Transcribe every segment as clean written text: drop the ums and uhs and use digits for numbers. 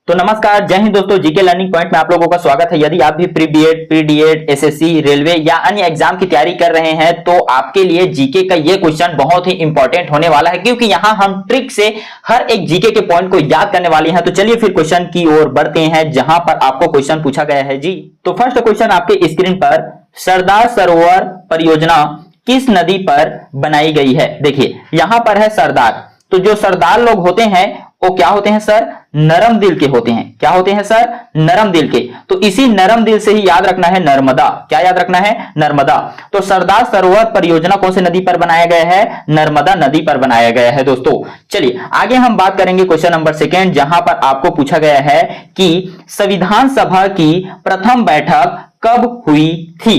तो नमस्कार, जय हिंद दोस्तों। जीके लर्निंग पॉइंट में आप लोगों का स्वागत है। यदि आप भी pre BEd, pre DEd, SSC, railway या अन्य एग्जाम की तैयारी कर रहे हैं तो आपके लिए जीके का ये क्वेश्चन बहुत ही इंपॉर्टेंट होने वाला है, क्योंकि यहाँ हम ट्रिक से हर एक जीके के पॉइंट को याद करने वाले हैं। तो चलिए फिर क्वेश्चन की ओर बढ़ते हैं, जहां पर आपको क्वेश्चन पूछा गया है जी। तो फर्स्ट क्वेश्चन आपके स्क्रीन पर, सरदार सरोवर परियोजना किस नदी पर बनाई गई है। देखिए यहां पर है सरदार, तो जो सरदार लोग होते हैं वो क्या होते हैं सर, नरम दिल के होते हैं। क्या होते हैं सर, नरम दिल के। तो इसी नरम दिल से ही याद रखना है नर्मदा। क्या याद रखना है, नर्मदा। तो सरदार सरोवर परियोजना कौन सी नदी पर बनाया गया है, नर्मदा नदी पर बनाया गया है दोस्तों। चलिए आगे हम बात करेंगे क्वेश्चन नंबर सेकेंड, जहां पर आपको पूछा गया है कि संविधान सभा की प्रथम बैठक कब हुई थी।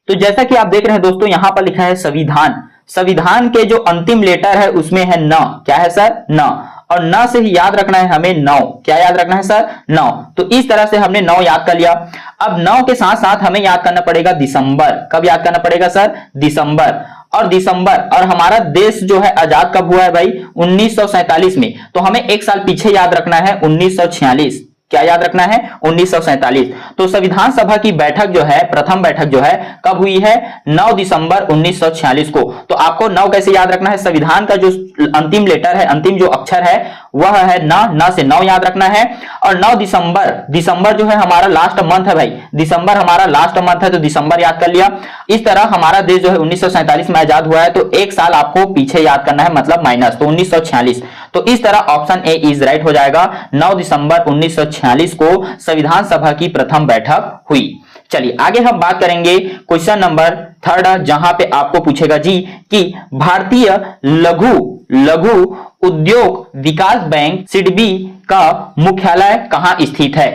तो जैसा कि आप देख रहे हैं दोस्तों, यहां पर लिखा है संविधान। संविधान के जो अंतिम लेटर है उसमें है न। क्या है सर, न। और न से ही याद रखना है हमें नौ। क्या याद रखना है सर, नौ। तो इस तरह से हमने नौ याद कर लिया। अब नौ के साथ साथ हमें याद करना पड़ेगा दिसंबर। कब याद करना पड़ेगा सर, दिसंबर। और दिसंबर, और हमारा देश जो है आजाद कब हुआ है भाई, 1947 में। तो हमें एक साल पीछे याद रखना है 1946। क्या याद रखना है, 1947। तो संविधान सभा की बैठक जो है, प्रथम बैठक जो है कब हुई है, 9 दिसंबर 1946 को। तो आपको 9 कैसे याद रखना है, संविधान का जो अंतिम लेटर है, अंतिम जो अक्षर है वह है न से 9 याद रखना है। और 9 दिसंबर, दिसंबर जो है हमारा लास्ट मंथ है भाई, दिसंबर हमारा लास्ट मंथ है, तो दिसंबर याद कर लिया। इस तरह हमारा देश जो है 1947 में आजाद हुआ है, तो एक साल आपको पीछे याद करना है, मतलब माइनस, तो 1946। तो इस तरह ऑप्शन ए इज राइट हो जाएगा। 9 दिसंबर 1946 को संविधान सभा की प्रथम बैठक हुई। चलिए आगे हम बात करेंगे क्वेश्चन नंबर थर्ड, जहां पे आपको पूछेगा जी कि भारतीय लघु उद्योग विकास बैंक सिडबी का मुख्यालय कहां स्थित है।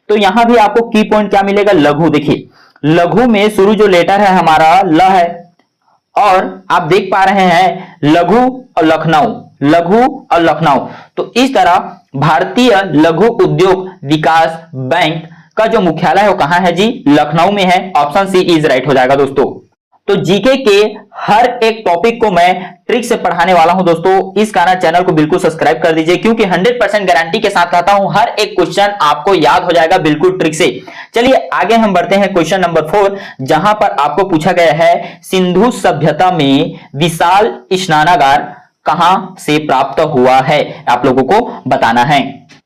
तो यहां भी आपको की पॉइंट क्या मिलेगा, लघु। देखिए लघु में शुरू जो लेटर है हमारा ल है, और आप देख पा रहे हैं लघु और लखनऊ, लघु और लखनऊ। तो इस तरह भारतीय लघु उद्योग विकास बैंक का जो मुख्यालय है वो कहां है जी, लखनऊ में है। ऑप्शन सी इज राइट हो जाएगा दोस्तों। तो जीके के हर एक टॉपिक को मैं ट्रिक से पढ़ाने वाला हूं दोस्तों, इस कारण चैनल को बिल्कुल सब्सक्राइब कर दीजिए, क्योंकि 100% गारंटी के साथ कहता हूं हर एक क्वेश्चन आपको याद हो जाएगा बिल्कुल ट्रिक से। चलिए आगे हम बढ़ते हैं क्वेश्चन नंबर 4, जहां पर आपको पूछा गया है सिंधु सभ्यता में विशाल स्नानागार कहां से प्राप्त हुआ है, आप लोगों को बताना है।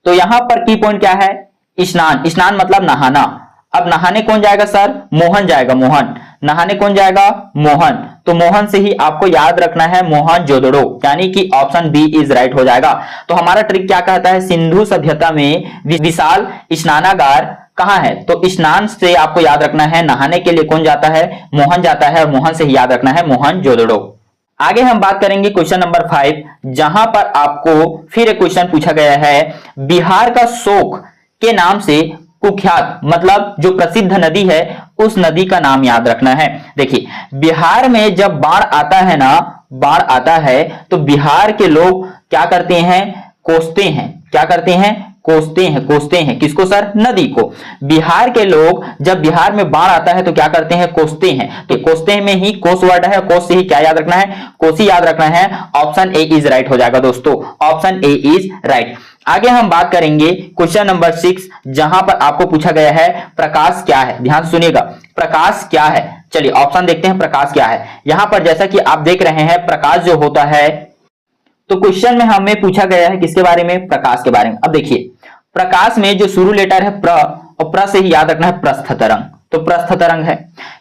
तो यहां पर की पॉइंट क्या है, स्नान। स्नान मतलब नहाना। अब नहाने कौन जाएगा सर, मोहन जाएगा, मोहन। नहाने कौन जाएगा, मोहन। तो मोहन से ही आपको याद रखना है मोहनजोदड़ो, यानी कि ऑप्शन बी इज राइट हो जाएगा। तो हमारा ट्रिक क्या कहता है, सिंधु सभ्यता में विशाल स्नानागार कहां है। तो स्नान से आपको याद रखना है, नहाने के लिए कौन जाता है, मोहन जाता है, और मोहन से ही याद रखना है मोहनजोदड़ो। आगे हम बात करेंगे क्वेश्चन नंबर 5, जहां पर आपको फिर एक क्वेश्चन पूछा गया है, बिहार का शोक के नाम से कुख्यात, मतलब जो प्रसिद्ध नदी है उस नदी का नाम याद रखना है। देखिए बिहार में जब बाढ़ आता है ना, बाढ़ आता है तो बिहार के लोग क्या करते हैं, कोसते हैं। क्या करते हैं, कोसते हैं। कोसते हैं किसको सर, नदी को। बिहार के लोग जब बिहार में बाढ़ आता है तो क्या करते हैं, कोसते हैं। तो कोसते में ही कोस वर्ड है, कोस से ही क्या याद रखना है, कोसी याद रखना है। ऑप्शन ए इज राइट हो जाएगा दोस्तों, ऑप्शन ए इज राइट। आगे हम बात करेंगे क्वेश्चन नंबर 6, जहां पर आपको पूछा गया है प्रकाश क्या है। ध्यान सुनिएगा, प्रकाश क्या है। चलिए ऑप्शन देखते हैं, प्रकाश क्या है। यहां पर जैसा कि आप देख रहे हैं प्रकाश जो होता है, तो क्वेश्चन में हमें पूछा गया है किसके बारे में, प्रकाश के बारे में। अब देखिए प्रकाश में जो शुरू लेटर है प्र, और प्र से ही याद रखना है प्रस्थ तरंग, तो प्रस्थ तरंग है।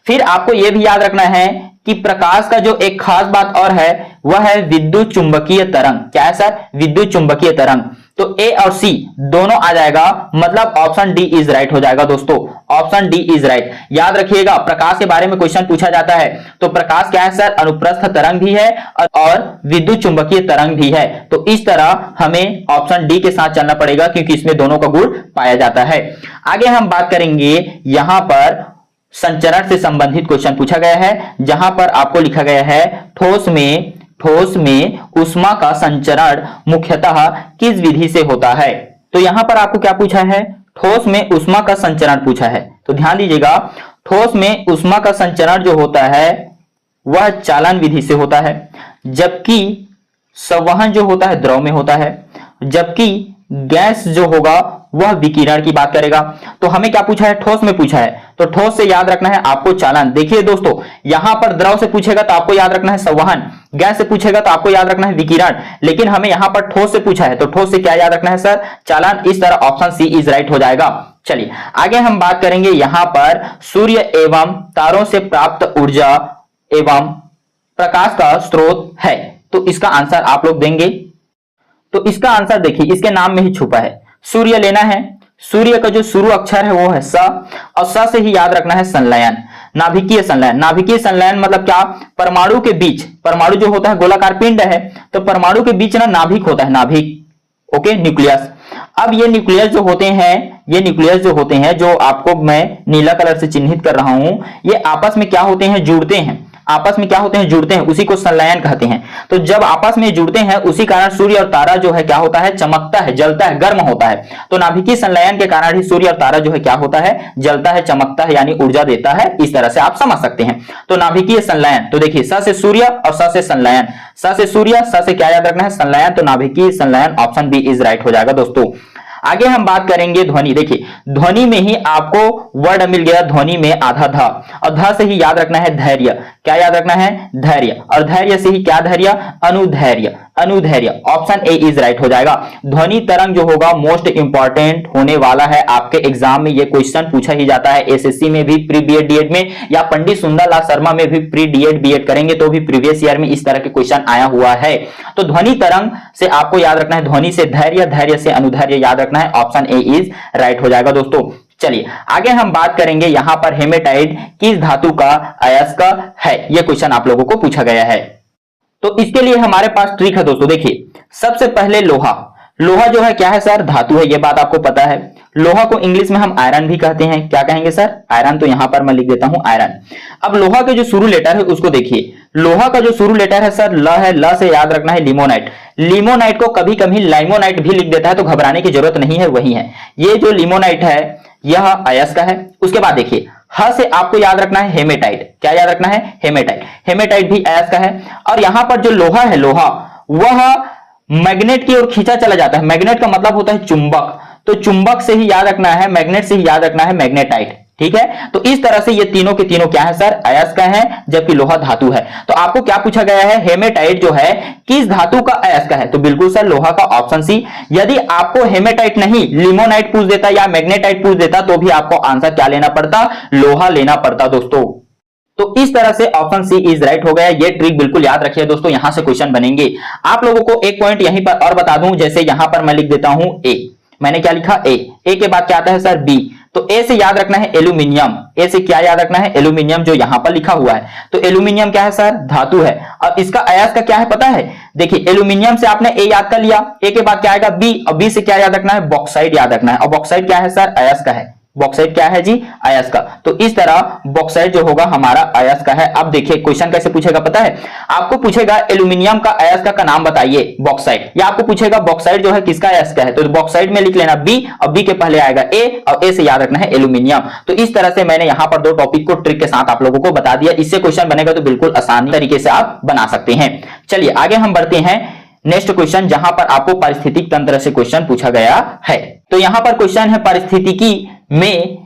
फिर आपको यह भी याद रखना है कि प्रकाश का जो एक खास बात और है वह है विद्युत चुंबकीय तरंग। क्या है सर, विद्युत चुंबकीय तरंग। तो ए और सी दोनों आ जाएगा, मतलब ऑप्शन डी इज राइट हो जाएगा दोस्तों, ऑप्शन डी इज राइट। याद रखिएगा प्रकाश के बारे में क्वेश्चन पूछा जाता है तो प्रकाश क्या है सर, अनुप्रस्थ तरंग भी है और विद्युत चुंबकीय तरंग भी है। तो इस तरह हमें ऑप्शन डी के साथ चलना पड़ेगा, क्योंकि इसमें दोनों का गुण पाया जाता है। आगे हम बात करेंगे, यहां पर संचरण से संबंधित क्वेश्चन पूछा गया है, जहां पर आपको लिखा गया है ठोस में ऊष्मा का संचरण मुख्यतः किस विधि से होता है। तो यहां पर आपको क्या पूछा है, ठोस में ऊष्मा का संचरण पूछा है। तो ध्यान दीजिएगा, ठोस में ऊष्मा का संचरण जो होता है वह चालन विधि से होता है, जबकि संवहन जो होता है द्रव में होता है, जबकि गैस जो होगा वह विकिरण की बात करेगा। तो हमें क्या पूछा है, ठोस में पूछा है, तो ठोस से याद रखना है आपको चालन। देखिए दोस्तों, यहां पर द्रव से पूछेगा तो आपको याद रखना है संवहन, गैस से पूछेगा तो आपको याद रखना है विकिरण, लेकिन हमें यहां पर ठोस से पूछा है तो ठोस से क्या याद रखना है सर, चालन। इस तरह ऑप्शन सी इज राइट हो जाएगा। चलिए आगे हम बात करेंगे, यहां पर सूर्य एवं तारों से प्राप्त ऊर्जा एवं प्रकाश का स्रोत है, तो इसका आंसर आप लोग देंगे। तो इसका आंसर देखिए इसके नाम में ही छुपा है, सूर्य लेना है, सूर्य का जो शुरू अक्षर है वो है स, और स से ही याद रखना है संलयन, नाभिकीय संलयन। नाभिकीय संलयन मतलब क्या, परमाणु के बीच, परमाणु जो होता है गोलाकार पिंड है, तो परमाणु के बीच ना नाभिक होता है, नाभिक, ओके, न्यूक्लियस। अब ये न्यूक्लियस जो होते हैं, ये न्यूक्लियस जो होते हैं, जो आपको मैं नीला कलर से चिन्हित कर रहा हूं, ये आपस में क्या होते हैं, जुड़ते हैं, आपस में क्या होते हैं, जुड़ते हैं, उसी को संलयन कहते हैं। तो जब आपस में जुड़ते हैं उसी कारण सूर्य और तारा जो है क्या होता है, चमकता है, जलता है, गर्म होता है। तो नाभिकीय संलयन के कारण ही सूर्य और तारा जो है क्या होता है, जलता है, चमकता है, यानी ऊर्जा देता है। इस तरह से आप समझ सकते हैं। तो नाभिकीय संलयन, तो देखिए स से सूर्य और स से संलयन, स से सूर्य, स से क्या याद रखना है, संलयन। तो नाभिकीय संलयन ऑप्शन बी इज राइट हो जाएगा दोस्तों। आगे हम बात करेंगे ध्वनि। देखिए ध्वनि में ही आपको वर्ड मिल गया, ध्वनि में आधा ध, और ध से ही याद रखना है धैर्य, क्या याद रखना है, धैर्य, और धैर्य से ही क्या धैर्य, अनुधैर्य, अनुधैर्य। ऑप्शन ए इज राइट हो जाएगा। ध्वनि तरंग जो होगा मोस्ट इंपॉर्टेंट होने वाला है आपके एग्जाम में, ये क्वेश्चन पूछा ही जाता है, एसएससी में भी, प्री बीएड डीएड में, या पंडित सुंदरलाल शर्मा में भी प्री डीएड बीएड करेंगे तो भी प्रीवियस ईयर में इस तरह के क्वेश्चन आया हुआ है। तो ध्वनि तरंग से आपको याद रखना है ध्वनि से धैर्य, धैर्य से अनुधैर्य याद रखना है। ऑप्शन ए इज राइट हो जाएगा दोस्तों। चलिए आगे हम बात करेंगे, यहां पर हेमेटाइट किस धातु का अयस्क है, यह क्वेश्चन आप लोगों को पूछा गया है। तो इसके लिए हमारे पास ट्रिक है दोस्तों। देखिए सबसे पहले लोहा, लोहा जो है क्या है सर, धातु है, ये बात आपको पता है। लोहा को इंग्लिश में हम आयरन भी कहते हैं, क्या कहेंगे सर, आयरन। तो यहां पर मैं लिख देता हूं आयरन। अब लोहा के जो शुरू लेटर है उसको देखिए, लोहा का जो शुरू लेटर है सर ल है, ल से याद रखना है लिमोनाइट। लिमोनाइट को कभी कभी लाइमोनाइट भी लिख देता है, तो घबराने की जरूरत नहीं है, वही है। ये जो लिमोनाइट है यह अयस्क है। उसके बाद देखिए ह से आपको याद रखना है हेमेटाइट, क्या याद रखना है, हेमेटाइट, हेमेटाइट भी अयस्क है। और यहां पर जो लोहा है, लोहा वह मैग्नेट की ओर खींचा चला जाता है, मैग्नेट का मतलब होता है चुंबक, तो चुंबक से ही याद रखना है, मैग्नेट से ही याद रखना है मैग्नेटाइट, ठीक है। तो इस तरह से ये तीनों के तीनों क्या है सर, अयस्क है, जबकि लोहा धातु है। तो आपको क्या पूछा गया है, हेमेटाइट जो है किस धातु का अयस्क है, तो बिल्कुल सर लोहा का, ऑप्शन सी। यदि आपको हेमेटाइट नहीं लिमोनाइट पूछ देता या मैग्नेटाइट पूछ देता तो भी आपको आंसर क्या लेना पड़ता, लोहा लेना पड़ता दोस्तों। तो इस तरह से ऑप्शन सी इज राइट हो गया। ये ट्रिक बिल्कुल याद रखिए दोस्तों, यहां से क्वेश्चन बनेंगे। आप लोगों को एक पॉइंट यहीं पर और बता दूं, जैसे यहां पर मैं लिख देता हूं ए, मैंने क्या लिखा, ए के बाद क्या आता है सर, बी। तो ए से याद रखना है एल्यूमिनियम, ए से क्या याद रखना है, एल्यूमिनियम, जो यहां पर लिखा हुआ है। तो एल्यूमिनियम क्या है सर, धातु है। और इसका अयस्क का क्या है पता है, देखिए एल्यूमिनियम से आपने ए याद कर लिया, ए के बाद क्या आएगा बी, और बी से क्या याद रखना है, बॉक्साइड याद रखना है। और बॉक्साइड क्या है सर, अयस्क है। बॉक्साइड क्या है जी, अयस्क। तो इस तरह बॉक्साइड जो होगा हमारा अयस्क है। अब देखिए क्वेश्चन कैसे पूछेगा पता है, आपको पूछेगा एल्यूमिनियम का अयस्क का नाम बताइए, बॉक्साइड, या आपको पूछेगा बॉक्साइड जो है किसका अयस्क है, तो बॉक्साइड में लिख लेना बी, और बी के पहले आएगा ए, और ए से याद रखना है एल्यूमिनियम। तो इस तरह से मैंने यहां पर दो टॉपिक को ट्रिक के साथ आप लोगों को बता दिया। इससे क्वेश्चन बनेगा तो बिल्कुल आसानी तरीके से आप बना सकते हैं। चलिए आगे हम बढ़ते हैं नेक्स्ट क्वेश्चन, जहां पर आपको पारिस्थितिक तंत्र से क्वेश्चन पूछा गया है। तो यहां पर क्वेश्चन है, पारिस्थितिकी में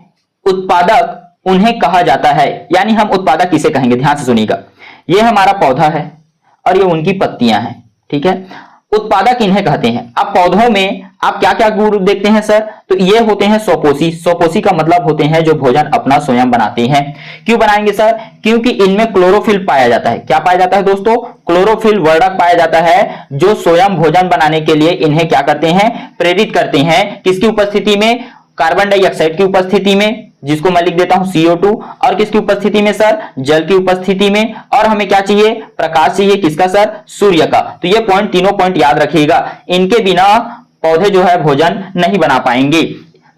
उत्पादक उन्हें कहा जाता है, यानी हम उत्पादक किसे कहेंगे, ध्यान से सुनिएगा। ये हमारा पौधा है और ये उनकी पत्तियां हैं, ठीक है। उत्पादक इन्हें कहते हैं। अब पौधों में आप क्या क्या ग्रुप देखते हैं सर, तो ये होते हैं स्वपोषी। स्वपोषी का मतलब होते हैं जो भोजन अपना स्वयं बनाते हैं। क्यों बनाएंगे सर, क्योंकि इनमें क्लोरोफिल पाया जाता है। क्या पाया जाता है दोस्तों, क्लोरोफिल वर्णक पाया जाता है, जो स्वयं भोजन बनाने के लिए इन्हें क्या करते हैं, प्रेरित करते हैं। किसकी उपस्थिति में, कार्बन डाइऑक्साइड की उपस्थिति में, जिसको मैं लिख देता हूं CO2, और किसकी उपस्थिति में सर, जल की उपस्थिति में। और हमें क्या चाहिए, प्रकाश चाहिए, किसका सर, सूर्य का। तो ये पॉइंट, तीनों पॉइंट याद रखिएगा, इनके बिना पौधे जो है भोजन नहीं बना पाएंगे।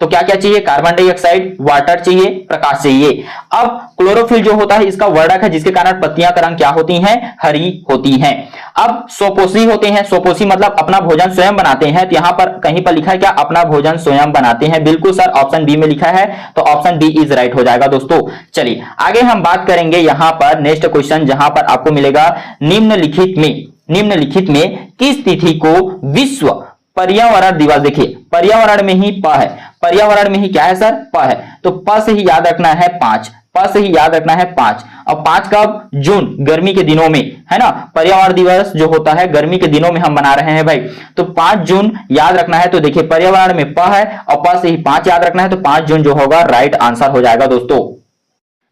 तो क्या क्या चाहिए, कार्बन डाइऑक्साइड, वाटर चाहिए, प्रकाश चाहिए। अब क्लोरोफिल जो होता है इसका वर्णक है, जिसके कारण पत्तियां का रंग क्या होती हैं, हरी होती हैं। अब स्वपोषी होते हैं, स्वपोषी मतलब अपना भोजन स्वयं बनाते हैं। तो यहां पर कहीं पर लिखा है क्या, अपना भोजन स्वयं बनाते हैं, बिल्कुल सर ऑप्शन बी में लिखा है। तो ऑप्शन बी इज राइट हो जाएगा दोस्तों। चलिए आगे हम बात करेंगे यहां पर नेक्स्ट क्वेश्चन, जहां पर आपको मिलेगा निम्नलिखित में किस तिथि को विश्व पर्यावरण दिवस, देखिए पर्यावरण में ही प है, पर्यावरण में ही क्या है सर, प है, तो प से ही याद रखना है 5, प से ही याद रखना है 5। अब 5 कब, जून, गर्मी के दिनों में, है ना, पर्यावरण दिवस जो होता है गर्मी के दिनों में हम मना रहे हैं भाई, तो 5 जून याद रखना है। तो देखिए पर्यावरण में प है और प से ही 5 याद रखना है, तो 5 जून जो होगा राइट आंसर हो जाएगा दोस्तों।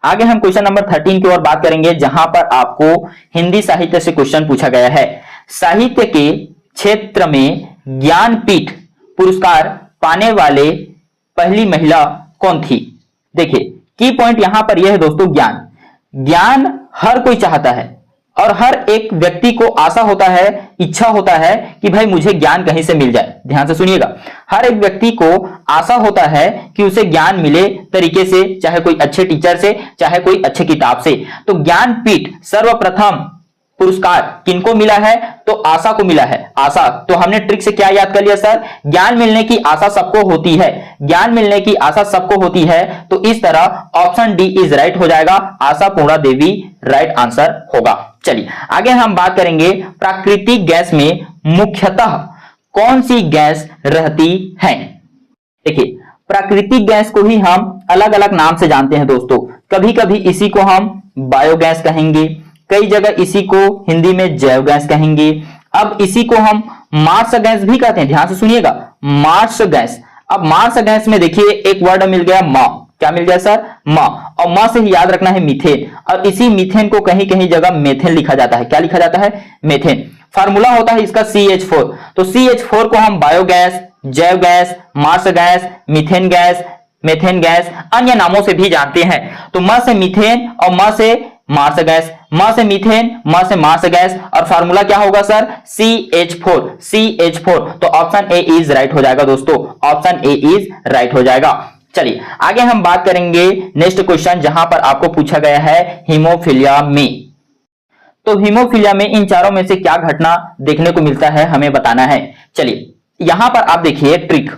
आगे हम क्वेश्चन नंबर 13 की ओर बात करेंगे, जहां पर आपको हिंदी साहित्य से क्वेश्चन पूछा गया है। साहित्य के क्षेत्र में ज्ञानपीठ पुरस्कार पाने वाले पहली महिला कौन थी? देखिए की पॉइंट यहां पर यह है दोस्तों, ज्ञान, ज्ञान हर कोई चाहता है और हर एक व्यक्ति को आशा होता है, इच्छा होता है कि भाई मुझे ज्ञान कहीं से मिल जाए। ध्यान से सुनिएगा, हर एक व्यक्ति को आशा होता है कि उसे ज्ञान मिले तरीके से, चाहे कोई अच्छे टीचर से, चाहे कोई अच्छे किताब से। तो ज्ञानपीठ सर्वप्रथम पुरस्कार किनको मिला है? तो आशा को मिला है, आशा। तो हमने ट्रिक से क्या याद कर लिया सर, ज्ञान मिलने की आशा सबको होती है, ज्ञान मिलने की आशा सबको होती है। तो इस तरह ऑप्शन डी इज राइट हो जाएगा, आशा पूर्णा देवी राइट आंसर होगा। चलिए आगे हम बात करेंगे, प्राकृतिक गैस में मुख्यतः कौन सी गैस रहती है? देखिए प्राकृतिक गैस को ही हम अलग अलग नाम से जानते हैं दोस्तों, कभी कभी इसी को हम बायोगैस कहेंगे, कई जगह इसी को हिंदी में जैव गैस कहेंगे, अब इसी को हम मार्स गैस भी कहते हैं। ध्यान से सुनिएगा, मार्स गैस। अब मार्स गैस में देखिए एक वर्ड मिल गया मा, क्या मिल गया सर, मा, और मा से ही याद रखना है मीथेन, और इसी मीथेन को कहीं कहीं जगह मेथेन लिखा जाता है। क्या लिखा जाता है? मेथेन। फार्मूला होता है इसका CH4, तो CH4 को हम बायोगैस, जैव gas, marsh gas, methane gas, methane gas, अन्य नामों से भी जानते हैं। तो म से मीथेन और म से मार्स गैस, म से मीथेन, म से मार्स गैस, और फार्मूला क्या होगा सर, CH4, CH4। तो ऑप्शन ए इज राइट हो जाएगा दोस्तों, ऑप्शन ए इज राइट हो जाएगा। चलिए आगे हम बात करेंगे नेक्स्ट क्वेश्चन, जहां पर आपको पूछा गया है हीमोफीलिया में। तो हीमोफीलिया में इन चारों में से क्या घटना देखने को मिलता है, हमें बताना है। चलिए यहां पर आप देखिए ट्रिक,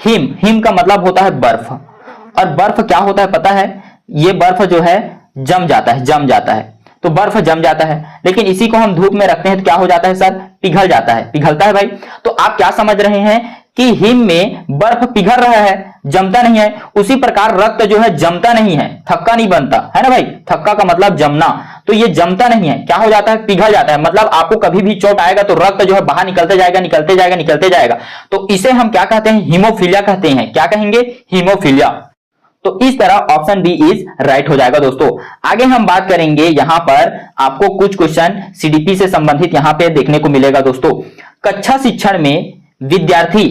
हिम, हिम का मतलब होता है बर्फ, और बर्फ क्या होता है पता है, ये बर्फ जो है जम जाता है, जम जाता है, तो बर्फ जम जाता है, लेकिन इसी को हम धूप में रखते हैं तो क्या हो जाता है सर, पिघल जाता है, पिघलता है भाई। तो आप क्या समझ रहे हैं कि हिम में बर्फ पिघल रहा है, जमता नहीं है। उसी प्रकार रक्त जो है जमता नहीं है, थक्का नहीं बनता है ना भाई, थक्का का मतलब जमना, तो ये जमता नहीं है, क्या हो जाता है, पिघल जाता है। मतलब आपको कभी भी चोट आएगा तो रक्त जो है बाहर निकलते जाएगा, निकलते जाएगा, निकलते जाएगा, तो इसे हम क्या कहते हैं, हीमोफीलिया कहते हैं। क्या कहेंगे, हीमोफीलिया। तो इस तरह ऑप्शन बी इज राइट हो जाएगा दोस्तों। आगे हम बात करेंगे, यहां पर आपको कुछ क्वेश्चन सीडीपी से संबंधित यहां पे देखने को मिलेगा दोस्तों। कक्षा शिक्षण में विद्यार्थी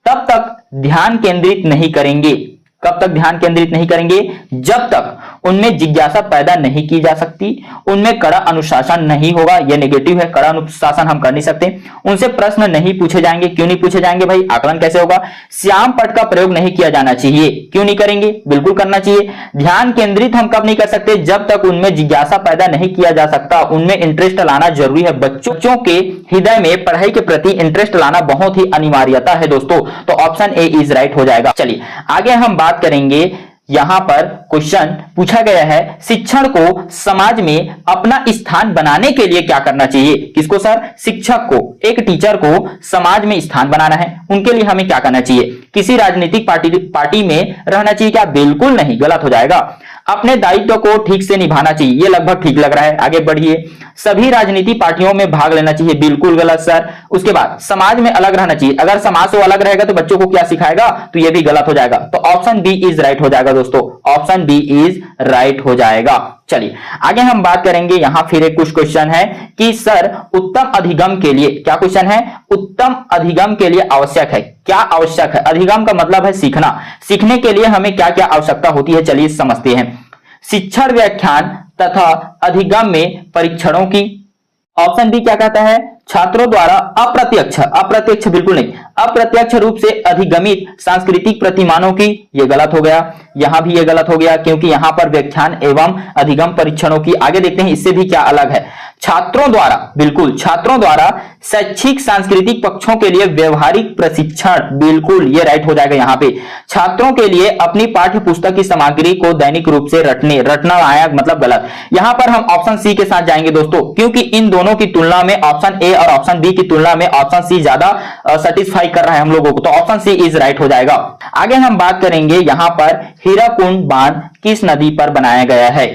तब तक ध्यान केंद्रित नहीं करेंगे, कब तक ध्यान केंद्रित नहीं करेंगे, जब तक उनमें जिज्ञासा पैदा नहीं की जा सकती, उनमें कड़ा अनुशासन नहीं होगा, यह नेगेटिव है, कड़ा अनुशासन हम कर नहीं सकते, उनसे प्रश्न नहीं पूछे जाएंगे। क्यों नहीं पूछे जाएंगे भाई, आकलन कैसे होगा। श्याम पट का प्रयोग नहीं किया जाना चाहिए, क्यों नहीं करेंगे, बिल्कुल करना चाहिए। ध्यान केंद्रित हम कब नहीं कर सकते, जब तक उनमें जिज्ञासा पैदा नहीं किया जा सकता, उनमें इंटरेस्ट लाना जरूरी है। बच्चों के हृदय में पढ़ाई के प्रति इंटरेस्ट लाना बहुत ही अनिवार्यता है दोस्तों, तो ऑप्शन ए इज राइट हो जाएगा। चलिए आगे हम बात करेंगे, यहां पर क्वेश्चन पूछा गया है, शिक्षण को समाज में अपना स्थान बनाने के लिए क्या करना चाहिए। किसको सर, शिक्षक को, एक टीचर को समाज में स्थान बनाना है, उनके लिए हमें क्या करना चाहिए। किसी राजनीतिक पार्टी में रहना चाहिए क्या, बिल्कुल नहीं, गलत हो जाएगा। अपने दायित्व को ठीक से निभाना चाहिए, ये लगभग ठीक लग रहा है, आगे बढ़िए। सभी राजनीतिक पार्टियों में भाग लेना चाहिए, बिल्कुल गलत सर। उसके बाद समाज में अलग रहना चाहिए, अगर समाज से अलग रहेगा तो बच्चों को क्या सिखाएगा, तो ये भी गलत हो जाएगा। तो ऑप्शन बी इज राइट हो जाएगा दोस्तों, ऑप्शन बी इज राइट हो जाएगा। चलिए आगे हम बात करेंगे, यहां फिर एक कुछ क्वेश्चन है कि सर उत्तम अधिगम के लिए, क्या क्वेश्चन है, उत्तम अधिगम के लिए आवश्यक है, क्या आवश्यक है। अधिगम का मतलब है सीखना, सीखने के लिए हमें क्या क्या आवश्यकता होती है, चलिए समझते हैं। शिक्षण व्याख्यान तथा अधिगम में परीक्षणों की। ऑप्शन बी क्या कहता है, छात्रों द्वारा अप्रत्यक्ष, अप्रत्यक्ष बिल्कुल नहीं, अप्रत्यक्ष रूप से अधिगमित सांस्कृतिक प्रतिमानों की, यह गलत हो गया, यहां भी यह गलत हो गया, क्योंकि यहां पर व्याख्यान एवं अधिगम परीक्षणों की। आगे देखते हैं इससे भी क्या अलग है, छात्रों द्वारा, बिल्कुल छात्रों द्वारा शैक्षिक सांस्कृतिक पक्षों के लिए व्यवहारिक प्रशिक्षण, बिल्कुल ये राइट हो जाएगा। यहाँ पे छात्रों के लिए अपनी पाठ्य पुस्तक की सामग्री को दैनिक रूप से रटना आया, मतलब गलत। यहां पर हम ऑप्शन सी के साथ जाएंगे दोस्तों, क्योंकि इन दोनों की तुलना में ऑप्शन ए और ऑप्शन बी की तुलना में ऑप्शन सी ज्यादा सेटिस्फाई कर रहा है हम लोगों को, तो ऑप्शन सी इज राइट हो जाएगा। आगे हम बात करेंगे यहां पर हीराकुंड बांध किस नदी पर बनाया गया है।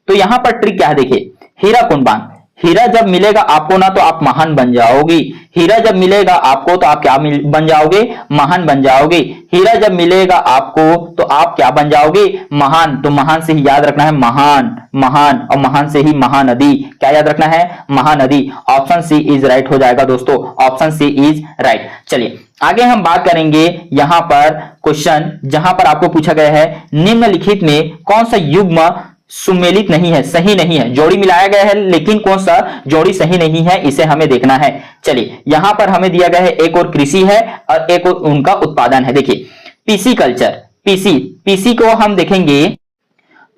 तो यहां पर ट्रिक क्या है, देखिए हीराकुंड बांध, हीरा जब मिलेगा आपको ना तो आप महान बन जाओगे, हीरा जब मिलेगा आपको तो आप क्या बन जाओगे, महान बन जाओगे। हीरा जब मिलेगा आपको तो आप क्या बन जाओगे, महान। तो महान से ही याद रखना है महान, महान, और महान से ही महानदी, क्या याद रखना है, Mahanadi. Option C is right हो जाएगा दोस्तों, ऑप्शन सी इज राइट। चलिए आगे हम बात करेंगे यहां पर क्वेश्चन जहां पर आपको पूछा गया है निम्नलिखित में कौन सा युग्म सुमेलित नहीं है, सही नहीं है। जोड़ी मिलाया गया है लेकिन कौन सा जोड़ी सही नहीं है, इसे हमें देखना है। चलिए यहां पर हमें दिया गया है एक और कृषि है और एक और उनका उत्पादन है। देखिए पीसी कल्चर, पीसी को हम देखेंगे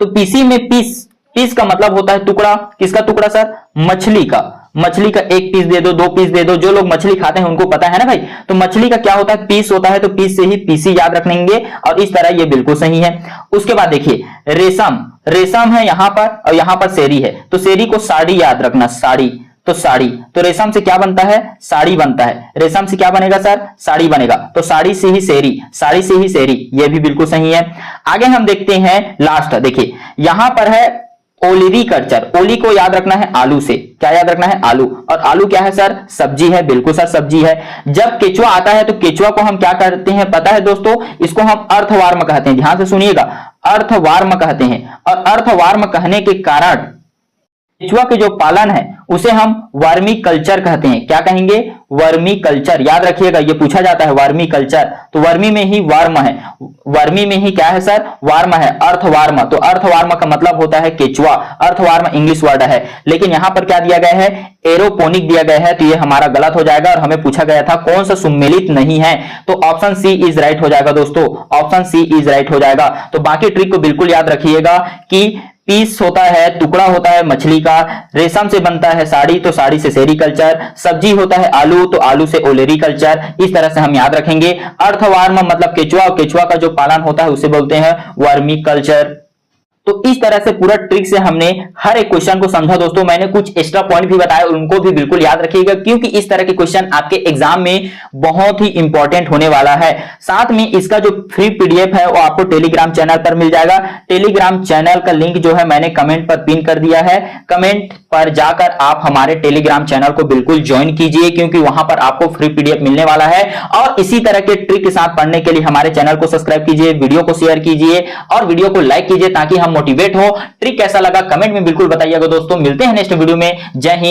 तो पीसी में पीस का मतलब होता है टुकड़ा, किसका टुकड़ा सर, मछली का। मछली का एक पीस दे दो, दो पीस दे दो, जो लोग मछली खाते हैं उनको पता है ना भाई। तो मछली का क्या होता है, पीस होता है, तो पीस से ही पीसी याद रखेंगे और इस तरह ये बिल्कुल सही है। उसके बाद देखिए रेशम, रेशम है यहां पर और यहां पर सेरी है, तो सेरी को साड़ी याद रखना, साड़ी, तो साड़ी, तो रेशम से क्या बनता है, साड़ी बनता है। रेशम से क्या बनेगा सर, साड़ी बनेगा, तो साड़ी से ही सेरी, साड़ी से ही सेरी, ये भी बिल्कुल सही है। आगे हम देखते हैं लास्ट, देखिए यहां पर है ओलिरी कल्चर, ओली को याद रखना है आलू से, क्या याद रखना है, आलू, और आलू क्या है सर, सब्जी है, बिल्कुल सर सब्जी है। जब केचुआ आता है तो केचुआ को हम क्या करते हैं पता है दोस्तों, इसको हम अर्थवार्म कहते हैं, ध्यान से सुनिएगा, अर्थवार्म कहते हैं। और अर्थवार्म कहने के कारण केचुआ के जो पालन है उसे हम वर्मी कल्चर कहते हैं, क्या कहेंगे, वर्मी कल्चर, याद रखिएगा ये पूछा जाता है वर्मी कल्चर। तो वर्मी में ही वर्म है, वर्मी में ही क्या है सर, वार्म है, अर्थवार्म। तो अर्थवार्म का मतलब होता है केचुआ, अर्थवार्म इंग्लिश वर्ड है, लेकिन यहां पर क्या दिया गया है, एरोपोनिक दिया गया है, तो ये हमारा गलत हो जाएगा। और हमें पूछा गया था कौन सा सुमेलित नहीं है, तो ऑप्शन सी इज राइट हो जाएगा दोस्तों, ऑप्शन सी इज राइट हो जाएगा। तो बाकी ट्रिक को बिल्कुल याद रखिएगा कि पीस होता है, टुकड़ा होता है मछली का, रेशम से बनता है साड़ी, तो साड़ी से सेरीकल्चर, सब्जी होता है आलू, तो आलू से ओलेरी कल्चर, इस तरह से हम याद रखेंगे। अर्थवार्म मतलब केचुआ, और केचुआ का जो पालन होता है उसे बोलते हैं वर्मी कल्चर। तो इस तरह से पूरा ट्रिक से हमने हर एक क्वेश्चन को समझा दोस्तों। मैंने कुछ एक्स्ट्रा पॉइंट भी बताए, उनको भी बिल्कुल याद रखिएगा क्योंकि इस तरह के क्वेश्चन आपके एग्जाम में बहुत ही इंपॉर्टेंट होने वाला है। साथ में इसका जो फ्री पीडीएफ है वो आपको टेलीग्राम चैनल पर मिल जाएगा। टेलीग्राम चैनल का लिंक जो है मैंने कमेंट पर पिन कर दिया है, कमेंट पर जाकर आप हमारे टेलीग्राम चैनल को बिल्कुल ज्वाइन कीजिए क्योंकि वहां पर आपको फ्री पीडीएफ मिलने वाला है। और इसी तरह के ट्रिक के साथ पढ़ने के लिए हमारे चैनल को सब्सक्राइब कीजिए, वीडियो को शेयर कीजिए और वीडियो को लाइक कीजिए ताकि हम मोटिवेट हो। ट्रिक कैसा लगा कमेंट में बिल्कुल बताइएगा दोस्तों। मिलते हैं नेक्स्ट वीडियो में। जय हिंद।